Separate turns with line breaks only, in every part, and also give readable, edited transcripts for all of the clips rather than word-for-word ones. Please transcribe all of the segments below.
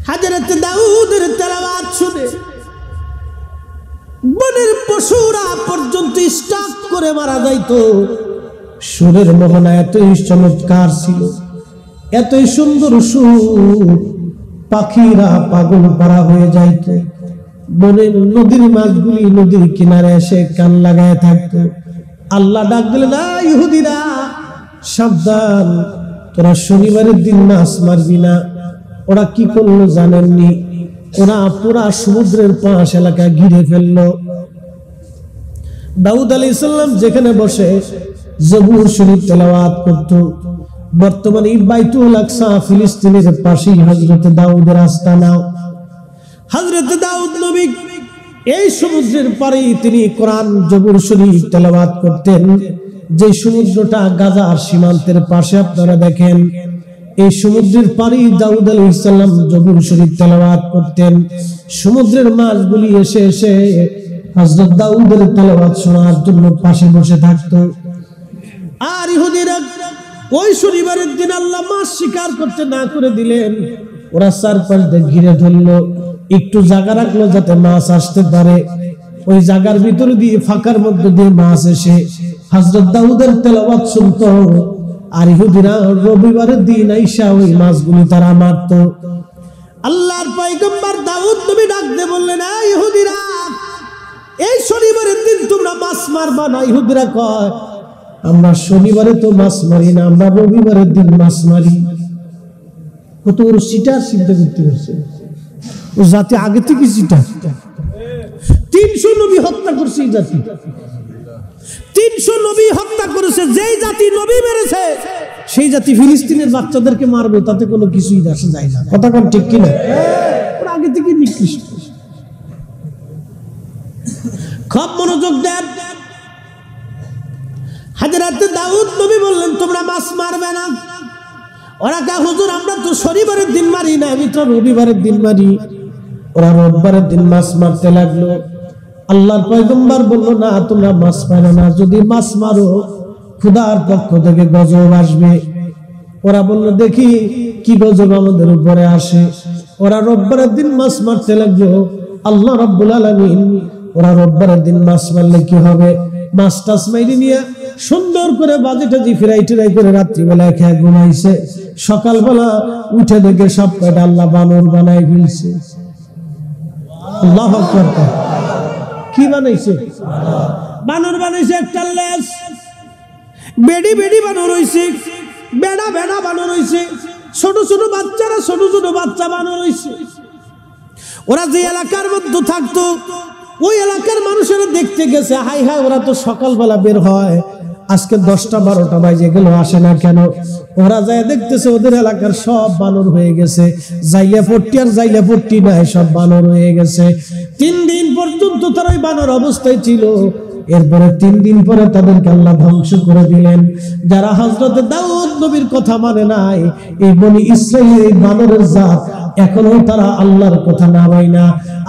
হযরত দাউদের তেলাওয়াত শুনে বনের পশুরা পর্যন্ত স্টক করে মারা যাইতো। সুরের মোহনা এতই চমৎকার ছিল, এতই সুন্দর সুর, পাখিরা পাগল পারা হয়ে যাইত। বনের নদীর মাছগুলি নদীর কিনারে এসে কান লাগায় থাকতো। আল্লাহ ডাক দিলেন, না ইহুদিরা সাবধান, তোরা শনিবারের দিন মাছ মারবি না। ওরা কি করলো জানেননি? ওরা পুরা সমুদ্রের পাশ এলাকা ঘিরে ফেললো। দাউদ আলাইহিস সালাম যেখানে বসে জবুর শরীফ তেলাওয়াত করত, বর্তমানে বাইতুল আকসা ফিলিস্তিনের পাশেই হযরত দাউদের আস্তানা। হযরত দাউদ নবী এই সমুদ্রের পাড়েই তিনি কোরআন জবুর শরীফ তেলাওয়াত করতেন। যে সমুদ্রটা গাজার সীমান্তের পাশে আপনারা দেখেন, এই সমুদ্রের পাড়েই দাউদ আলাইহিস সালাম জবুর শরীফ তেলাওয়াত করতেন। সমুদ্রের মাছগুলি এসে এসে হযরত দাউদের তেলাওয়াত শোনার জন্য পাশে বসে থাকতো। আর ইহুদিরা ওই শনিবারের দিন আল্লাহ মাছ শিকার করতে না করে দিলেন। ওরা চারপাশ দিয়ে ঘিরে ধরলো, একটু জায়গা রাখলো যাতে মাছ আসতে পারে। ওই জায়গার ভিতরে দিয়ে ফাঁকার মধ্যে দিয়ে মাছ এসে হযরত দাউদের তেলাওয়াত শুনতো। আর ইহুদিরা রবিবারের দিন আইসা ওই মাছগুলি তারা মারতো। আল্লাহর পয়গম্বর দাউদ নবী ডাক দিয়ে বললেন, এই ইহুদিরা, এই শনিবারের দিন তোমরা মাছ মারবা না। ইহুদিরা কয়, আমরা শনিবারে তো মাছ মারি না, আমরা রবিবারের দিন মাছ মারি। কত বড় সিটার চিন্তা করতে পারছে ও জাতি, আগে থেকে সিটার। 300 নবী হত্যা করছে এই জাতি, 300 নবী হত্যা করেছে। যেই জাতি নবী মেরেছে সেই জাতি ফিলিস্তিনের বাচ্চাদেরকে মারবে, তাতে কোনো কিছুই আসা যায় না। কথা কোন ঠিক কিনা? ওরা আগে থেকে নিকৃষ্ট। খুব মনোযোগ দেন। হযরত দাউদ নবী বললেন, তোমরা মাছ মারবে না। ওরা কা হুজুর, আমরা তো শনিবারের দিন মারি না, আমি তো রবিবারের দিন মারি। ওরা রোববারের দিন মাছ মারতে লাগলো। আল্লাহর পয়গম্বর বলল, না তোমরা মাছ মারো না, যদি মাছ মারো খোদার পক্ষ থেকে গজব আসবে। ওরা বলল, দেখি কি গজব আমাদের উপরে আসে। ওরা রোববারের দিন মাছ মারতে লাগলো। আল্লাহ রাব্বুল আলামিন ওরা রোববারের দিন মাছ মারলে কি হবে, মাছ টাছ মাইরি নিয়ে সুন্দর করে বাজিটাজি ফিরাই টিরাই করে রাত্রিবেলায় খেয়ে ঘুমাইছে। সকালবেলা উঠে দেখে সব কয়টা আল্লাহ বানর বানাই ফেলছে। আল্লাহু আকবার। কি বানাইছে? বানর বানাইছে। একটা লেজ, বেডি বেডি বানর হইছে, বেড়া বেড়া বানর হইছে, ছোট ছোট বাচ্চারা ছোট ছোট বাচ্চা বানর হইছে। ওরা যে এলাকার মধ্যে থাকতো ওই এলাকার মানুষেরা দেখতে গেছে, হাই হাই ওরা তো সকালবেলা বের হয়, আজকে 10টা 12টা বাজে গেল, আসে না কেন? ওরা যায় দেখতেছে ওদের এলাকার সব বানর হয়ে গেছে, জাইলা পট্টি আর জাইলা পট্টি নাই, সব বানর হয়ে গেছে। 3 দিন পর্যন্ত তারা ওই বানর অবস্থায় ছিল। এরপরে 3 দিন পরে তাদেরকে আল্লাহ ধ্বংস করে দিলেন। যারা হযরত দাউদ নবীর কথা মানে নাই, এই বনি ইসরাইলের এই বানরের জাত, এখনো তারা আল্লাহর কথা না হয় না।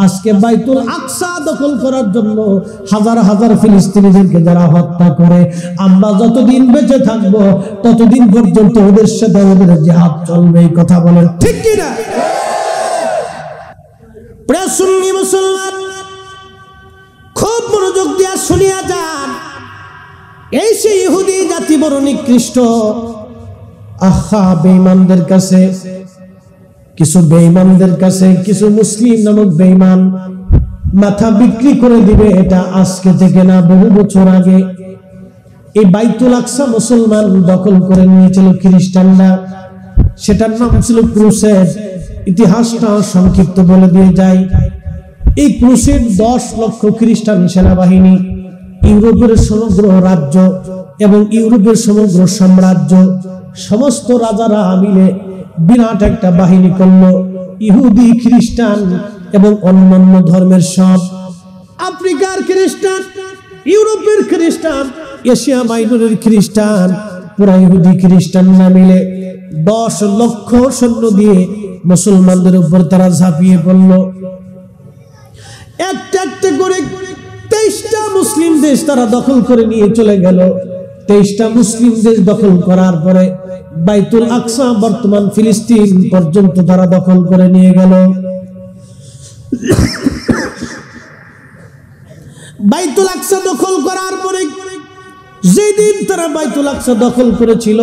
আজকে বাইতুল আকসা দখল করার জন্য হাজার হাজার ফিলিস্তিনিদেরকে যারা হত্যা করে, আমরা যতদিন বেঁচে থাকবো ততদিন পর্যন্ত ওদের সাথে ওদের জিহাদ চলবে। এই কথা বলেন ঠিক কি না? প্রিয় সুন্নি মুসলমান, খুব মনোযোগ দিয়ে শুনিয়া যান। এই সেই ইহুদি জাতি বড় নিকৃষ্ট। আহা, বেঈমানদের কাছে, কিছু বেঈমানদের কাছে কিছু মুসলিম নামক বেঈমান মাথা বিক্রি করে দিবে। এটা আজকে থেকে না, বহু বছর আগে এই বাইতুল আকসা মুসলমান দখল করে নিয়েছিল খ্রিস্টানরা। সেটার নাম ছিল ক্রুসেড। ইতিহাসটা সংক্ষিপ্ত বলে দিয়ে যাই। এই ক্রুসেড 10 লক্ষ খ্রিস্টান সেনাবাহিনী, ইউরোপের সমগ্র রাজ্য এবং ইউরোপের সমগ্র সাম্রাজ্য, সমস্ত রাজারা মিলে বিরাট একটা বাহিনী করলো। ইহুদি, খ্রিস্টান এবং অন্যান্য ধর্মের সব, আফ্রিকার খ্রিস্টান, ইউরোপের খ্রিস্টান, এশিয়া মাইনরের খ্রিস্টান, পুরা ইহুদি খ্রিস্টানরা মিলে 10 লক্ষ সৈন্য দিয়ে মুসলমানদের উপর তারা ঝাঁপিয়ে পড়লো। একটা একটা করে 23টা মুসলিম দেশ তারা দখল করে নিয়ে চলে গেল। 23টা মুসলিম দেশ দখল করার পরে বাইতুল আকসা বর্তমান ফিলিস্তিন পর্যন্ত তারা দখল করে নিয়ে গেল। বাইতুল আকসা দখল করার পরে যেদিন তারা বাইতুল আকসা দখল করেছিল,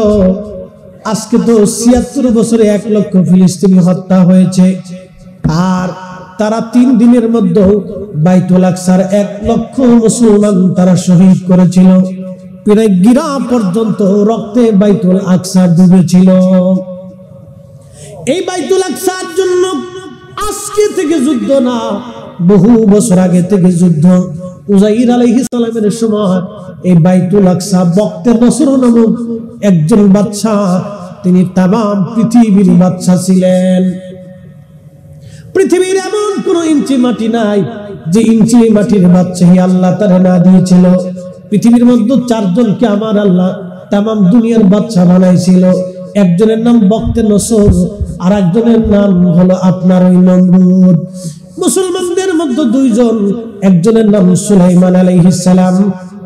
আজকে তো ৭৬ বছরে ১ লক্ষ ফিলিস্তিনি হত্যা হয়েছে। আর তারা ৩ দিনের মধ্যে বাইতুল আকসার ১ লক্ষ মুসলমান তারা শহীদ করেছিল। প্রায় গিরা পর্যন্ত রক্তে বাইতুল আকসা ডুবেছিল। এই বাইতুল আকসার জন্য আজকে থেকে যুদ্ধ না, বহু বছর আগে থেকে যুদ্ধ। উজাইর আলাইহিস সালামের সময় এই বাইতুল আকসা বক্তে নসর নামক একজন বাদশা, তিনি তামাম পৃথিবীর বাদশা ছিলেন। পৃথিবীর এমন কোন ইঞ্চি মাটি নাই যে ইঞ্চি মাটির বাদশাহী আল্লাহ তারে না দিয়েছিল। পৃথিবীর মধ্যে 4 জনকে আমার আল্লাহ তামাম দুনিয়ার বাদশা বানাইছিল। একজনের নাম বক্তে নসর, আর একজনের নাম হলো আপনার ওই নমরুদ। মুসলমানদের মধ্যে 2 জন, একজনের নাম সুলাইমান আলাইহিস সালাম,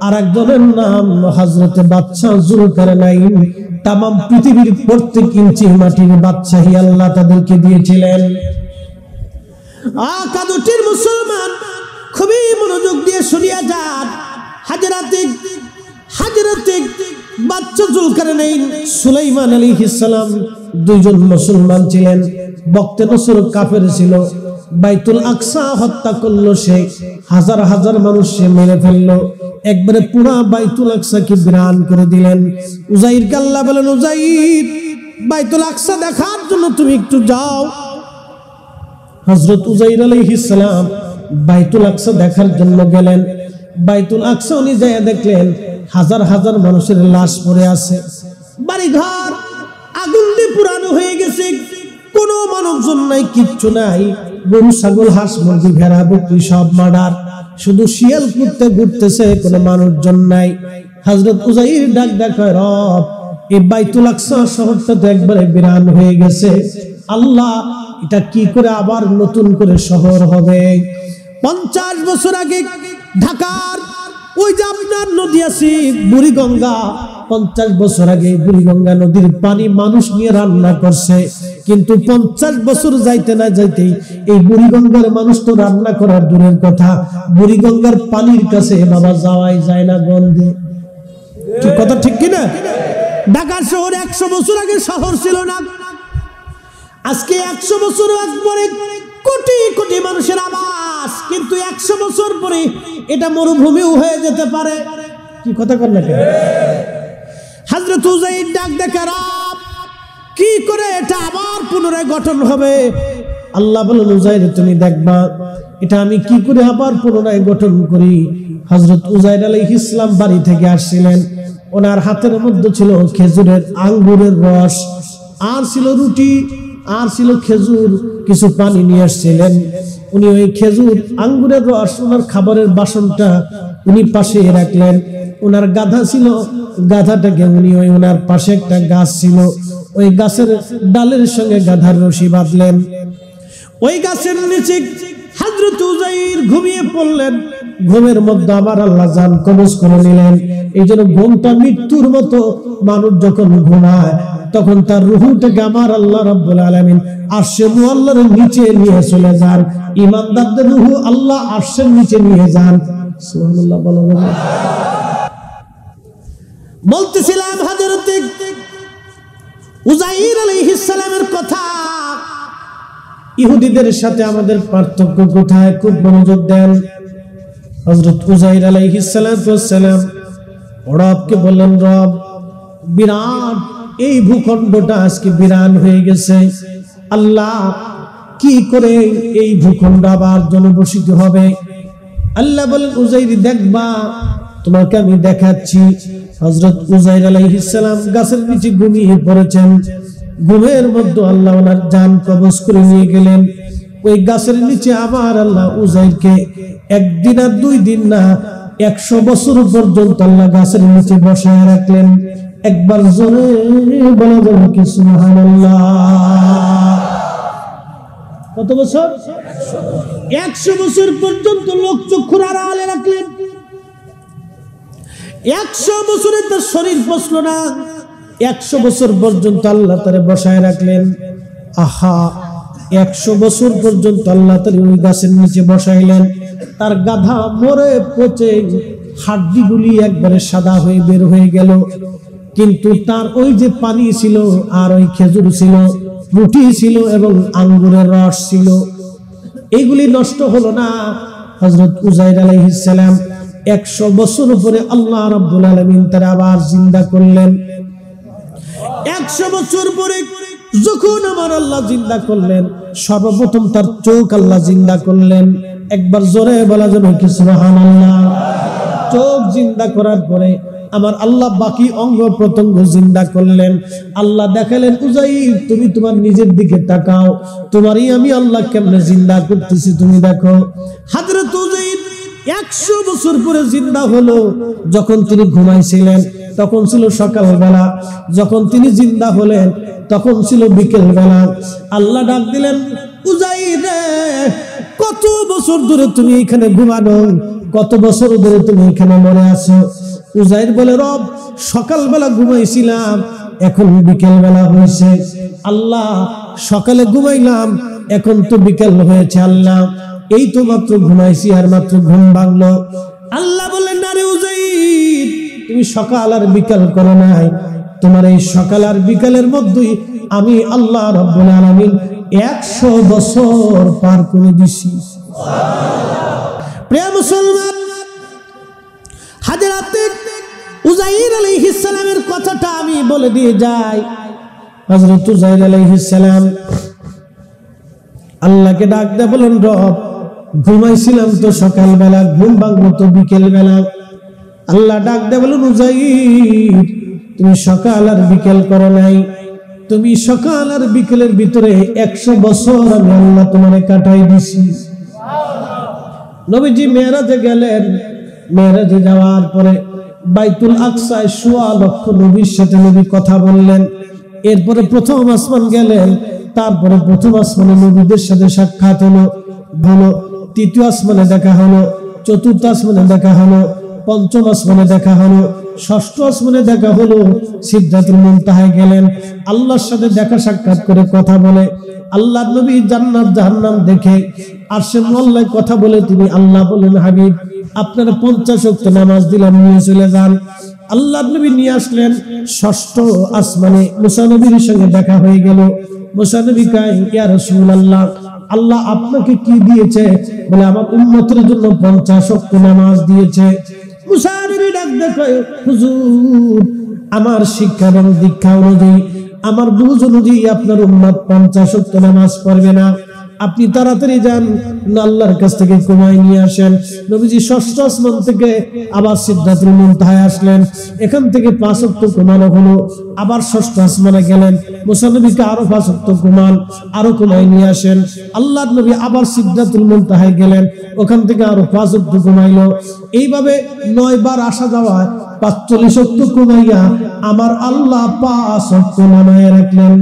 আর একজনের নাম হযরত বাদশা যুলকারনাইন। তামাম পৃথিবীর প্রত্যেক ইঞ্চি মাটির বাদশাহী আল্লাহ তাদেরকে দিয়েছিলেন। কাদুটির মুসলমান খুবই মনোযোগ দিয়ে শুনিয়া যান। হাজরাতে বাদশা যুলকারনাইন, সুলাইমান আলাইহিস সালাম 2 জন মুসলমান ছিলেন। বক্তে নসর কাফের ছিল। বাইতুল আকসা হত্যা করলো সে, হাজার হাজার মানুষ সে মেরে ফেললো। একবারে পুরা বাইতুল আকসাকে বিরান করে দিলেন। উজাইর আল্লাহ বলেন, উজাইর বাইতুল আকসা দেখার জন্য তুমি একটু যাও। হযরত উজাইর আলাইহিস সালাম বাইতুল আকসা দেখার জন্য গেলেন। বাইতুল আকসা উনি যায় দেখলেন হাজার হাজার মানুষের লাশ পড়ে আছে। বাড়ি ঘর আগুন দিয়ে পুরানো হয়ে গেছে, কোনো মানুষজন নাই, কিচ্ছু নাই। গরু ছাগল হাঁস মুরগি ভেড়া বকরি সব মার্ডার, শুধু শিয়াল কুত্তে ঘুরতেছে, কোনো মানুষজন নাই। হযরত উজাইর ডাক দেখায়, রব এই বাইতুল আকসা শহরটা তো একবারে বিরান হয়ে গেছে, আল্লাহ এটা কি করে আবার নতুন করে শহর হবে? 50 বছর আগে ঢাকার ওই যে আপনার নদী আছে বুড়িগঙ্গা, 50 বছর আগে বুড়িগঙ্গা নদীর পানি মানুষ নিয়ে রান্না করছে, কিন্তু 50 বছর যাইতে না যাইতেই এই বুড়িগঙ্গার মানুষ তো রান্না করার দূরের কথা, বুড়িগঙ্গার পানির কাছে বাবা যাওয়াই যায় না গন্ধে। কি কথা ঠিক কিনা? ঢাকা শহর 100 বছর আগে শহর ছিল না, আজকে 100 বছর একবারে কোটি কোটি মানুষের আবাস, কিন্তু 100 বছর পরে এটা মরুভূমিও হয়ে যেতে পারে। কি কথা কর না কেন? হযরত উজাইর ডাক দেখে, রব কি করে এটা আবার পুনরায় গঠন হবে? আল্লাহ বলেন, উজাইর তুমি দেখবা এটা আমি কি করে আবার পুনরায় গঠন করি। হযরত উজাইর আলাইহিস সালাম বাড়ি থেকে আসছিলেন, ওনার হাতের মধ্যে ছিল খেজুরের আঙ্গুরের রস, আর ছিল রুটি, আর ছিল খেজুর, কিছু পানি নিয়ে আসছিলেন। উনি ওই খেজুর আঙ্গুরের রস ওনার খাবারের বাসনটা উনি পাশে রাখলেন। ওনার গাধা ছিল, গাধাটাকে উনি ওই ওনার পাশে একটা গাছ ছিল, ওই গাছের ডালের সঙ্গে গাধার রশি বাঁধলেন। ওই গাছের নিচে হযরত উজাইর ঘুমিয়ে পড়লেন। ঘুমের মধ্যে আবার আল্লাহ জান কবজ করে নিলেন। এই জন্য ঘুমটা মৃত্যুর মতো, মানুষ যখন ঘুমায় তখন তার রূহটাকে আমার আল্লাহ রাব্বুল আলামিন আরশে মুআল্লার নিচে নিয়ে চলে যান। ঈমানদারদের রূহ আল্লাহ আরশের নিচে নিয়ে যান। সুবহানাল্লাহ বলেন। বলতেছিলাম হযরত উজাইর আলাইহিস সালামের কথা। ইহুদিদের সাথে আমাদের পার্থক্য কোথায়? খুব মনোযোগ দেন। হযরত উজাইর আলাইহিস সালাম রবকে বললেন, রব বিরাট এই ভূখণ্ডটা আজকে বিরান হয়ে গেছে, আল্লাহ কি করে এই ভূখণ্ড আবার জনবসিত হবে? আল্লাহ বলেন, উজাইর দেখবা তোমাকে আমি দেখাচ্ছি। হযরত উজাইর আলাইহিস সালাম গাছের নিচে ঘুমিয়ে পড়েছেন। ঘুমের মধ্যে আল্লাহ ওনার জান কবজ করে নিয়ে গেলেন। ওই গাছের নিচে আবার আল্লাহ উজাইরকে 1 দিন আর 2 দিন না 100 বছর পর্যন্ত আল্লাহ গাছের নিচে বসায় রাখলেন। একবার জোরে বলা যাবে কি সুবহানাল্লাহ? কত বছর? 100 বছর পর্যন্ত লোক চক্ষুর আড়ালে রাখলেন। 100 বছরে তার শরীর পচল না, 100 বছর পর্যন্ত আল্লাহ তারে বসায় রাখলেন। আহা, 100 বছর পর্যন্ত আল্লাহ তারে ওই গাছের নিচে বসাইলেন। তার গাধা মরে পচে হাড্ডিগুলি একবারে সাদা হয়ে বের হয়ে গেল, কিন্তু তার ওই যে পানি ছিল আর ওই খেজুর ছিল, রুটি ছিল এবং আঙ্গুরের রস ছিল, এগুলি নষ্ট হলো না। হযরত উযাইর আলাইহিস সালাম 100 বছর পরে আল্লাহ রাব্বুল আলামিন তার আবার জিন্দা করলেন। 100 বছর পরে যখন আমার আল্লাহ জিন্দা করলেন, সর্বপ্রথম তার চোখ আল্লাহ জিন্দা করলেন। একবার জোরে বলা যাবে কি সুবহানাল্লাহ? চোখ জিন্দা করার পরে আমার আল্লাহ বাকি অঙ্গ প্রত্যঙ্গ জিন্দা করলেন। আল্লাহ দেখালেন, উযাইর তুমি তোমার নিজের দিকে তাকাও, তোমারই আমি আল্লাহ কেমনে জিন্দা করতেছি তুমি দেখো। হযরত উযাইর 100 বছর পরে জিন্দা হলো। যখন তিনি ঘুমাইছিলেন তখন ছিল সকালবেলা, যখন তিনি জিন্দা হলেন তখন ছিল বিকেল বেলা। আল্লাহ ডাক দিলেন, উযাইর রে, কত বছর ধরে তুমি এখানে ঘুমানো, কত বছর ধরে তুমি এখানে মরে আছো? উযাইর বলে, রব, সকালবেলা ঘুমাইছিলাম, এখন বিকেল বেলা হয়েছে। আল্লাহ, সকালে ঘুমাইলাম, এখন তো বিকেল হয়েছে। আল্লাহ, এই তো মাত্র ঘুমাইছি আর মাত্র ঘুম ভাঙলো। আল্লাহ বললেন, না রে উযাইর, তুমি সকাল আর বিকাল করো নাই, তোমার এই সকাল আর বিকালের মধ্যেই আমি আল্লাহ রাব্বুল আলামিন 100 বছর পার করে দিছি। প্রিয় মুসলমান, হযরত উযাইর আলাইহিস সালামের কথাটা আমি বলে দিয়ে যাই। হযরত উযাইর আলাইহিস সালাম আল্লাহকে ডাক দিয়ে বলেন, রব, ঘুমাইছিলাম তো সকালবেলা, ঘুম ভাঙলো তো বিকেল বেলা। আল্লাহ ডাক দিয়ে বলেন, উযাইর, তুমি সকাল আর বিকেল করো নাই, তুমি সকাল আর বিকেলের ভিতরে 100 বছর আমি আল্লাহ তোমারে কাটাই দিছি। নবীজি মেরাজে গেলেন। মেরাজে যাওয়ার পরে বাইতুল আকসায় 1.25 লক্ষ নবীর সাথে নবী কথা বললেন। এরপরে প্রথম আসমান গেলেন, তারপরে প্রথম আসমানে নবীদের সাথে সাক্ষাৎ হলো, তৃতীয় আসমানে দেখা হলো, চতুর্থ আসমানে দেখা হলো, পঞ্চম আসমানে দেখা হলো, ষষ্ঠ আসমানে দেখা হলো। সিদরাতুল মুনতাহায় গেলেন, আল্লাহর সাথে দেখা সাক্ষাৎ করে কথা বলে। আল্লাহর নবী জান্নাত জাহান্নাম দেখে আরশে মুআল্লায় কথা বলে তিনি আল্লাহ বলেন, হাবিব, আপনারা 50 ওয়াক্ত নামাজ দিলাম, নিয়ে চলে যান। আল্লাহর নবী নিয়ে আসলেন। ষষ্ঠ আসমানে মুসা নবীর সঙ্গে দেখা হয়ে গেল। মুসা নবী কয়, ইয়া রাসূলুল্লাহ, আল্লাহ আপনাকে কি দিয়েছে? বলে, আমার উম্মতের জন্য 50 ওয়াক্ত নামাজ দিয়েছে। মুসা নবী ডাক দেখে, হুজুর, আমার শিক্ষা এবং দীক্ষা অনুযায়ী, আমার বুঝ অনুযায়ী আপনার উম্মত 50 ওয়াক্ত নামাজ পড়বে না, আপনি তাড়াতাড়ি যান, আল্লাহর কাছ থেকে কমাই নিয়ে আসেন। নবীজি ষষ্ঠ আসমান থেকে আবার সিদরাতুল মুনতাহায় আসলেন। এখান থেকে 5 ওয়াক্ত কমানো হলো। আবার ষষ্ঠ আসমানে গেলেন, মুসা নবীকে আরো 5 ওয়াক্ত কমান, আরো কমাই নিয়ে আসেন। আল্লাহর নবী আবার সিদরাতুল মুনতাহায় গেলেন, ওখান থেকে আরো 5 ওয়াক্ত কমাইলো। এইভাবে 9 বার আসা যাওয়ায় 45 ওয়াক্ত কমাইয়া আমার আল্লাহ 5 ওয়াক্ত নামায় রাখলেন।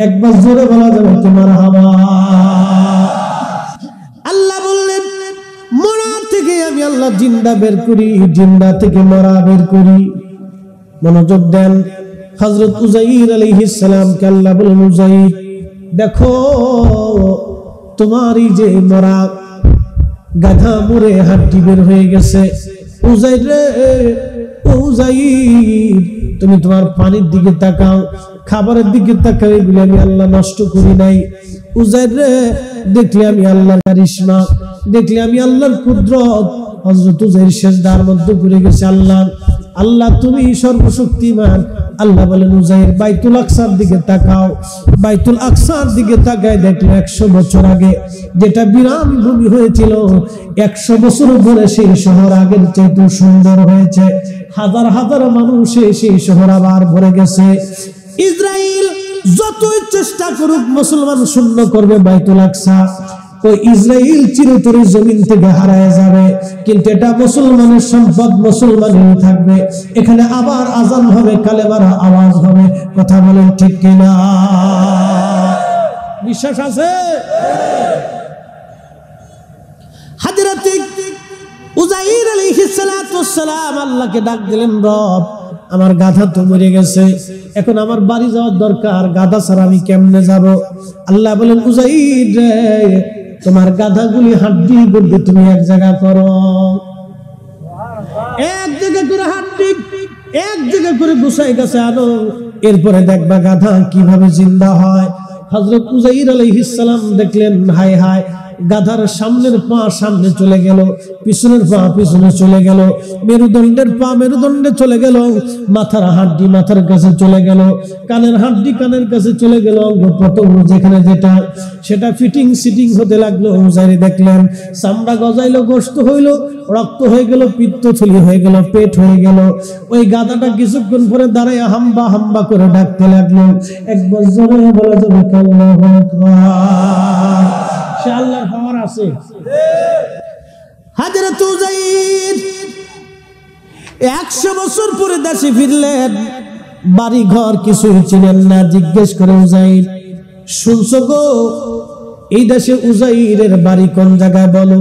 একবার জোরে বলা যাবে কি মারহাবা? আল্লাহ বললেন, মরা থেকে আমি আল্লাহ জিন্দা বের করি, জিন্দা থেকে মরা বের করি। মনোযোগ দেন। হযরত উযাইর আলাইহিস সালামকে আল্লাহ বলেন, উযাইর, দেখো, তোমার এই যে মরা গাধা মরে হাড্ডি বের হয়ে গেছে। উযাইর রে, উযাইর, তুমি তোমার পানির দিকে তাকাও, খাবারের দিকে তাকাও, এগুলো আমি আল্লাহ নষ্ট করি নাই। উযাইর রে, দেখলে আমি আল্লাহর কারিশমা, দেখলে আমি আল্লাহর কুদরত। হযরত উযাইর সিজদার মধ্যে পড়ে গেছে। আল্লাহ, আল্লাহ তুমি সর্বশক্তিমান। আল্লাহ বলেন, উযাইর, বাইতুল আকসার দিকে তাকাও। বাইতুল আকসার দিকে তাকায় দেখলো 100 বছর আগে যেটা বিরান ভূমি হয়েছিল, 100 বছর পরে সেই শহর আগের চাইতে সুন্দর হয়েছে। হাজার হাজার মানুষ সেই শহর আবার ভরে গেছে। ইসরাইল যতই চেষ্টা করুক মুসলমান শূন্য করবে বাইতুল আকসা, ওই ইসরাইল চিরতরে জমিন থেকে হারায় যাবে, কিন্তু এটা মুসলমানের সম্পদ, মুসলমানেরই থাকবে। এখানে আবার আজান হবে, কালেমার আওয়াজ হবে। কথা বলেন ঠিক কিনা? বিশ্বাস আছে? হযরত উযাইর আলাইহিস সালাতু ওয়াস সালাম আল্লাহকে ডাক দিলেন, রব, আমার গাধা তো মরে গেছে, এখন আমার বাড়ি যাওয়ার দরকার, গাধা ছাড়া আমি কেমনে যাব? আল্লাহ বলেন উযাইর রে, তোমার গাধাগুলি হাড্ডি গুড্ডি তুমি এক জায়গা করো, এক জায়গা করে হাড্ডি এক জায়গা করে গুছাই গেছে আনো, এরপরে দেখবা গাধা কিভাবে জিন্দা হয়। হযরত উযাইর আলাইহিস সালাম দেখলেন হায় হায়, গাধার সামনের পা সামনে চলে গেল, পিছনের পা পিছনে চলে গেল, মেরুদণ্ডের পা মেরুদণ্ডে চলে গেল, মাথার হাড্ডি মাথার কাছে চলে গেল, কানের হাড্ডি কানের কাছে চলে গেল, অঙ্গ প্রত্যঙ্গ যেখানে যেটা সেটা ফিটিং সিটিং হতে লাগলো। উযাইর দেখলেন চামড়া গজাইলো, গোশত হইলো, রক্ত হয়ে গেল, পিত্তথলি হয়ে গেল, পেট হয়ে গেল। ওই গাধাটা কিছুক্ষণ পরে দাঁড়ায় হাম্বা হাম্বা করে ডাকতে লাগলো, একবার জোরে বলা যাবে আল্লাহু আকবার। সে আল্লাহর পাওয়ার আছে। হযরত উযাইর 100 বছর পরে দেশে ফিরলেন, বাড়ি ঘর কিছুই চিনেন না। জিজ্ঞেস করে উযাইর, শুনছো গো এই দেশে উযাইরের বাড়ি কোন জায়গায় বলো?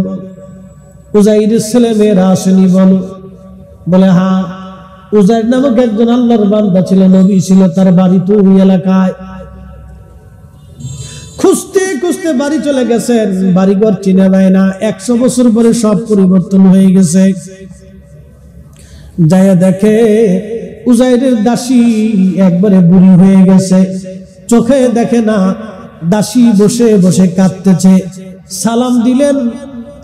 উযাইরের ছেলে মেয়েরা আসেনি বলো? বলে হ্যাঁ, উযাইর নামক একজন আল্লাহর বান্দা ছিল, নবী ছিল, তার বাড়ি তো ওই এলাকায়। খুঁজতে খুঁজতে বাড়ি চলে গেছেন, বাড়িঘর চিনে নেয় না। 100 বছর পরে সব পরিবর্তন হয়ে গেছে। যায় দেখে উযাইরের দাসী একবারে বুড়ি হয়ে গেছে, চোখে দেখে না, দাসী বসে বসে কাঁদতেছে। সালাম দিলেন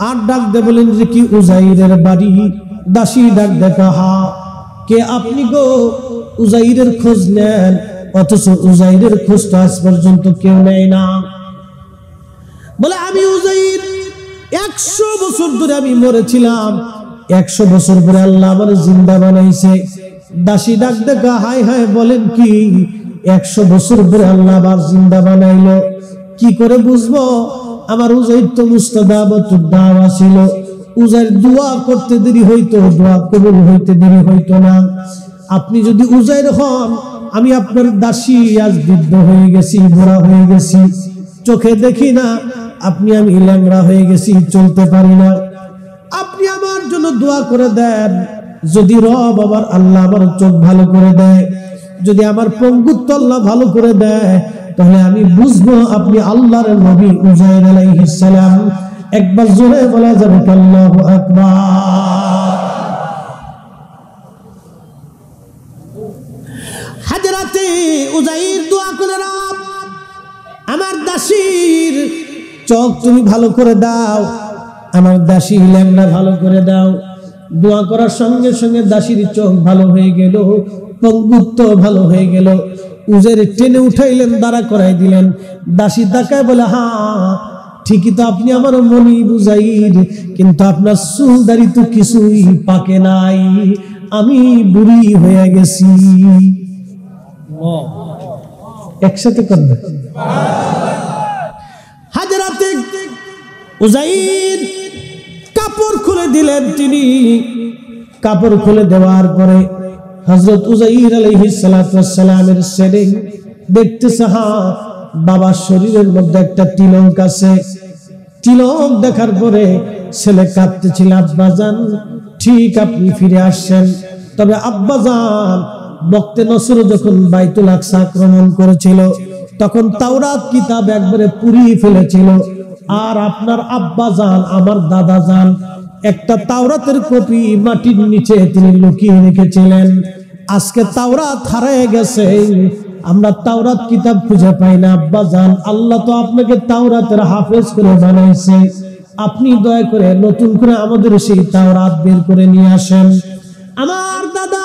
আর ডাক দে, বলেন যে কি উযাইরের বাড়ি? দাসী ডাক দেখা, হা কে আপনি গো? উযাইরের খোঁজ নেন, অথচ উযাইরের খোঁজ তো আজ পর্যন্ত কেউ নেয় না। বলে আমি উযাইর, 100 বছর ধরে আমি মরেছিলাম, 100 বছর পরে আল্লাহ আমার জিন্দা বানাইছে। দাসী ডাক দেখা, হায় হায় বলেন কি? 100 বছর পরে আল্লাহ আবার জিন্দা বানাইলো। কি করে বুঝবো? আমার উযাইর তো মুস্তাজাবাতুদ দাওয়া ছিল। উযাইর দোয়া করতে দেরি হইতো, দোয়া কবুল হইতে দেরি হইতো না। আপনি যদি উযাইর হন, আমি আপনার দাসী, আজ বৃদ্ধ হয়ে গেছি, বুড়া হয়ে গেছি, চোখে দেখি না, আপনি আমি ল্যাংড়া হয়ে গেছি, চলতে পারি না। আপনি আমার জন্য দোয়া করে দেন, যদি রব আমার আল্লাহ আমার চোখ ভালো করে দেয়, যদি আমার পঙ্গুত্ব আল্লাহ ভালো করে দেয়, তাহলে আমি বুঝবো আপনি আল্লাহর নবী উযাইর আলাইহিস সালাম। একবার জোরে বলা যাবে আল্লাহু আকবার। হযরতে উযাইর দোয়া করে, রব আমার দাসীর চোখ তুমি ভালো করে দাও, আমার দাসী ল্যাংড়া ভালো করে দাও। দোয়া করার সঙ্গে সঙ্গে দাসীর চোখ ভালো হয়ে গেল, পঙ্গুত্ব ভালো হয়ে গেল। উযাইর টেনে উঠাইলেন, দাঁড়া করাই দিলেন। দাসী তাকায় বলে, হ্যাঁ ঠিকই তো, আপনি আমার মনি উযাইর, কিন্তু আপনার চুল দাড়ি তো কিছুই পাকে নাই, আমি বুড়ি হয়ে গেছি। একসাথে করবে। হযরতে উযাইর কাপড় খুলে দিলেন। তিনি কাপড় খুলে দেওয়ার পরে হযরত উযাইর আলাইহিস সালাতু ওয়াস সালামের ছেলে দেখতেছে, হ্যাঁ বাবার শরীরের মধ্যে একটা তিলক আছে। তিলক দেখার পরে ছেলে কাঁদতেছিল, আব্বাজান ঠিক আপনি ফিরে আসছেন, তবে আব্বাজান বক্তে নসর যখন বাইতুল আকসা আক্রমণ করেছিল, তখন তাওরাত কিতাব একবারে পুড়িয়ে ফেলেছিল, আর আপনার আব্বাজান আমার দাদাজান একটা তাওরাতের কপি মাটির নিচে তিনি লুকিয়ে রেখেছিলেন। আজকে তাওরাত হারিয়ে গেছে, আমরা তাওরাত কিতাব খুঁজে পাই না। আব্বাজান আল্লাহ তো আপনাকে তাওরাতের হাফেজ করে বানাইছে, আপনি দয়া করে নতুন করে আমাদের সেই তাওরাত বের করে নিয়ে আসেন। আমার দাদা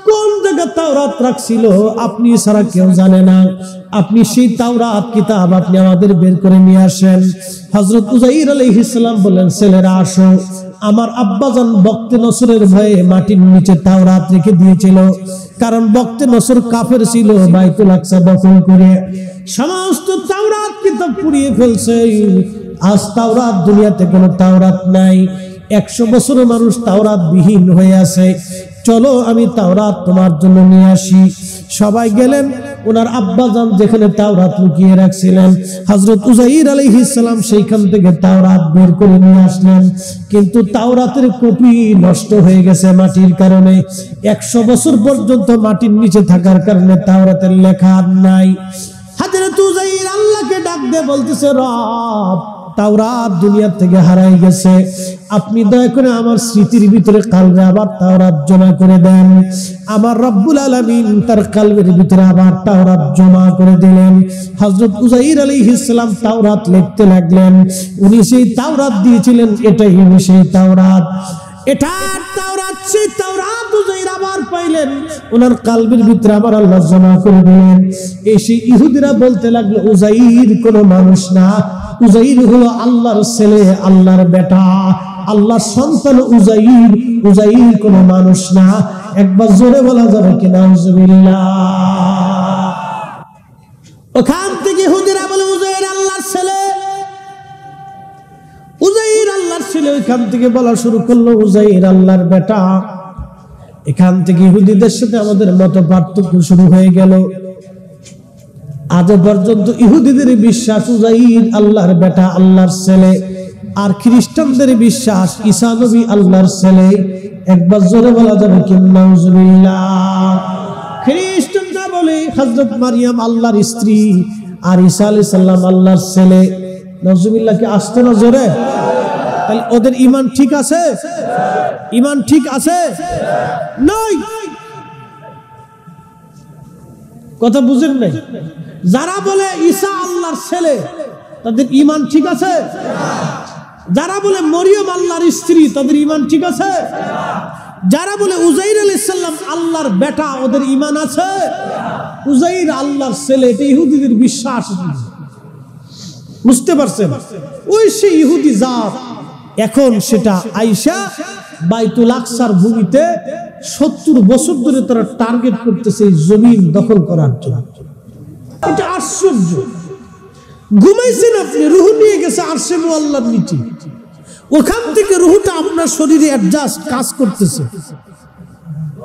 কোন জায়গায় তাওরাত রাখছিল আপনি ছাড়া কেউ জানে না, আপনি সেই তাওরাত কিতাব আপনি আমাদের বের করে নিয়ে আসেন। হযরত উযাইর আলাইহিস সালাম বললেন, ছেলেরা আসো, আমার আব্বাজান বক্তে নসরের ভয়ে মাটির নিচে তাওরাত রেখে দিয়েছিল, কারণ বক্তে নসর কাফের ছিল, বাইতুল আকসা দখল করে সমস্ত তাওরাত কিতাব পুড়িয়ে ফেলছে। আজ তাওরাত দুনিয়াতে কোনো তাওরাত নাই, 100 বছর মানুষ তাওরাত বিহীন হয়ে আছে। চলো আমি তাওরাত তোমার জন্য নিয়ে আসি। সবাই গেলেন, ওনার আব্বাজান যেখানে তাওরাত লুকিয়ে রাখছিলেন, হযরত উযাইর আলাইহিস সালাম সেইখান থেকে তাওরাত বের করে নিয়ে আসলেন। কিন্তু তাওরাতের কপি নষ্ট হয়ে গেছে মাটির কারণে। 100 বছর পর্যন্ত মাটির নিচে থাকার কারণে তাওরাতের লেখা আর নাই। হযরত উযাইর আল্লাহকে ডাক দিয়ে বলতেছে, রব, তাওরাত দুনিয়া থেকে হারাই গেছে, আপনি দয়া করে আমার স্মৃতির ভিতরে কালবে আবার তাওরাত জমা করে দেন। আমার রব্বুল আলামিন তার কালবের ভিতরে আবার তাওরাত জমা করে দিলেন। হযরত উযাইর আলাইহিস সালাম তাওরাত লিখতে লাগলেন। উনি সেই তাওরাত দিয়েছিলেন, এটাই সেই তাওরাত। এটার তাওরাত, সেই তাওরাত উযাইর আবার পাইলেন, ওনার কালবের ভিতরে আবার আল্লাহ জমা করে দিলেন। এই সেই ইহুদিরা বলতে লাগলো, উযাইর কোনো মানুষ না, উযাইর হলো আল্লাহর ছেলে, আল্লাহর বেটা, আল্লাহর সন্তান উযাইর। উযাইর কোনো মানুষ না। একবার জোরে বলা যাবে কি নাউজুবিল্লাহ? ওখান থেকে ইহুদিরা বলে উযাইর আল্লাহর ছেলে, উযাইর আল্লাহর ছেলে। ওইখান থেকে বলা শুরু করলো উযাইর আল্লাহর বেটা। এখান থেকে ইহুদিদের সাথে আমাদের মত পার্থক্য শুরু হয়ে গেল। আজ পর্যন্ত ইহুদিদের বিশ্বাস উযাইর আল্লাহর বেটা, আল্লাহর ছেলে, আর খ্রিস্টানদের বিশ্বাস ঈসা নবী আল্লাহর ছেলে। একবার জোরে বলা যাবে কি নাউজুবিল্লাহ? খ্রিস্টানরা বলে হযরত মারিয়াম আল্লাহর স্ত্রী, আর ঈসা আলাইহিস সালাম আল্লাহর ছেলে। নাউজুবিল্লাহ কি আসছে না জোরে? তাহলে ওদের ঈমান ঠিক আছে? ঈমান ঠিক আছে? নাই। কথা বুঝেন নাই? যারা বলে ঈসা আল্লাহর ছেলে, তাদের ঈমান ঠিক আছে? যারা বলে মরিয়ম আল্লাহর স্ত্রী, তাদের ঈমান ঠিক আছে? যারা বলে উযাইর আলাইহিস সালাম আল্লাহর বেটা, ওদের ঈমান আছে? উযাইর আল্লাহর ছেলে, এটা ইহুদিদের বিশ্বাস। বুঝতে পারছেন? ওই সেই ইহুদি জাত এখন সেটা আয়েশা বাইতুল আকসার ভূমিতে 70 বছর ধরে তারা টার্গেট করতেছে এই জমিন দখল করার জন্য। এটা আশ্চর্য। ঘুমাইছেন আপনি, রূহ নিয়ে গেছে আরশে মুআল্লার নিচে, ওখান থেকে রূহটা আপনার শরীরে অ্যাডজাস্ট কাজ করতেছে।